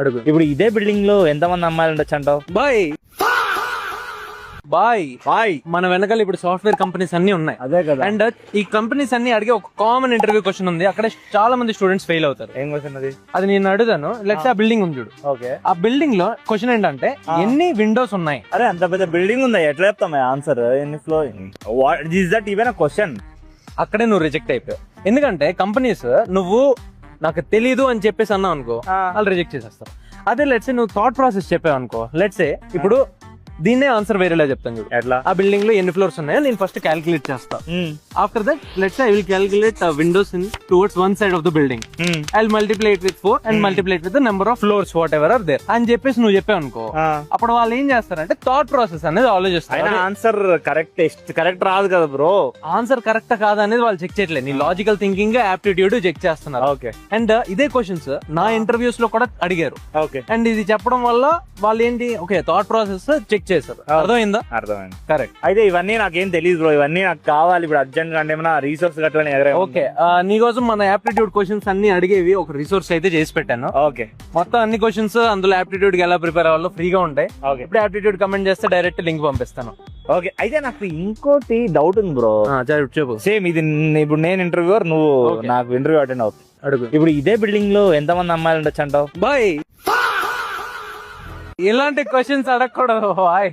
అడుగు. ఇప్పుడు ఇదే బిల్డింగ్ లో ఎంతమంది అమ్మాయిలు ఉండొచ్చు అంటావు? బాయ్ బాయ్ బాయ్ మన వెనకాల ఇప్పుడు సాఫ్ట్వేర్ కంపెనీస్ అన్ని ఉన్నాయి. అదే కదా. అండ్ ఈ కంపెనీస్ అన్ని అడిగే ఒక కామన్ ఇంటర్వ్యూ క్వశ్చన్ ఉంది. అక్కడ చాలా మంది స్టూడెంట్స్ ఫెయిల్ అవుతారు. ఏం క్వశ్చన్ అది? అది నేను అడుగుతాను. లెట్స్ ఆ బిల్డింగ్ ఉంది చూడు. ఓకే. ఆ బిల్డింగ్ లో క్వశ్చన్ ఏంటంటే ఎన్ని విండోస్ ఉన్నాయి. అరే అంత పెద్ద బిల్డింగ్ ఉందా, ఎట్లా చెప్తాం ఆన్సర్? ఎన్ని flow? What is that even a question? అక్కడే నువ్వు రిజెక్ట్ అయిపోయావు. ఎందుకంటే కంపెనీస్ నువ్వు నాకు తెలీదు అని చెప్పేసి అన్నావు అనుకో, వాళ్ళు రిజెక్ట్ చేసేస్తారు. అదే లెట్స్ నువ్వు థాట్ ప్రాసెస్ చెప్పావు అనుకో, లెట్స్ ఇప్పుడు దీన్నే ఆన్సర్ వేరేలా చెప్తాను చూడు. ఎట్లా? ఆ బిల్డింగ్ లో ఎన్ని ఫ్లోర్స్ ఉన్నాయో నేను ఫస్ట్ క్యాల్కులేట్ చేస్తా. After that let's I will calculate windows in towards one side of the building. I will multiply it with 4 and multiply it with the number of floors whatever are there అని చెప్పేసి నువ్వు చెప్పావు అనుకో, అప్పుడు వాళ్ళు ఏం చేస్తారంటే thought process అనేది ఆలోచిస్తారు. ఆన్సర్ కరెక్ట్ రాదు కదా బ్రో. ఆన్సర్ కరెక్ట్ కాదా అనేది వాళ్ళు చెక్ చేయట్లేదు. నీ లాజికల్ థింకింగ్ యాప్టిట్యూడ్ చెక్ చేస్తున్నారు. ఓకే. అండ్ ఇదే క్వశ్చన్స్ నా ఇంటర్వ్యూస్ లో కూడా అడిగారు. ఓకే. అండ్ ఇది చెప్పడం వల్ల వాళ్ళు ఏంటి, ఓకే థాట్ ప్రాసెస్ చెక్ చేశారు. అర్థమైందా? అర్థమైంది. కరెక్ట్. అయితే ఇవన్నీ నాకేం తెలియదు బ్రో, ఇవన్నీ నాకు కావాలి ఇప్పుడు అర్జెంట్ గా. అంటే ఏమైనా రీసోర్స్ కట్టని? ఓకే, నీకోసం మన యాప్టిట్యూడ్ క్వశ్చన్స్ అన్ని అడిగేవి ఒక రిసోర్స్ అయితే చేసి పెట్టాను. ఓకే. మొత్తం అన్ని క్వశ్చన్స్ అందులో యాప్టిట్యూడ్ కి ఎలా ప్రిపేర్ అవ్వాలో ఫ్రీగా ఉంటాయి. ఓకే. ఇప్పుడు యాప్టిట్యూడ్ కమెంట్ చేస్తే డైరెక్ట్ లింక్ పంపిస్తాను. ఓకే. అయితే నాకు ఇంకోటి డౌట్ ఉంది బ్రో. చెప్పు. సేమ్ ఇది ఇప్పుడు నేను ఇంటర్వ్యూర్, నువ్వు నాకు ఇంటర్వ్యూ అటెండ్ అవుతుంది. అడుగు. ఇప్పుడు ఇదే బిల్డింగ్ లో ఎంతమంది అమ్మాయిలు ఉండొచ్చు అంటావు? బాయ్ ఇలాంటి క్వశ్చన్స్ అడగకూడదు బాయ్.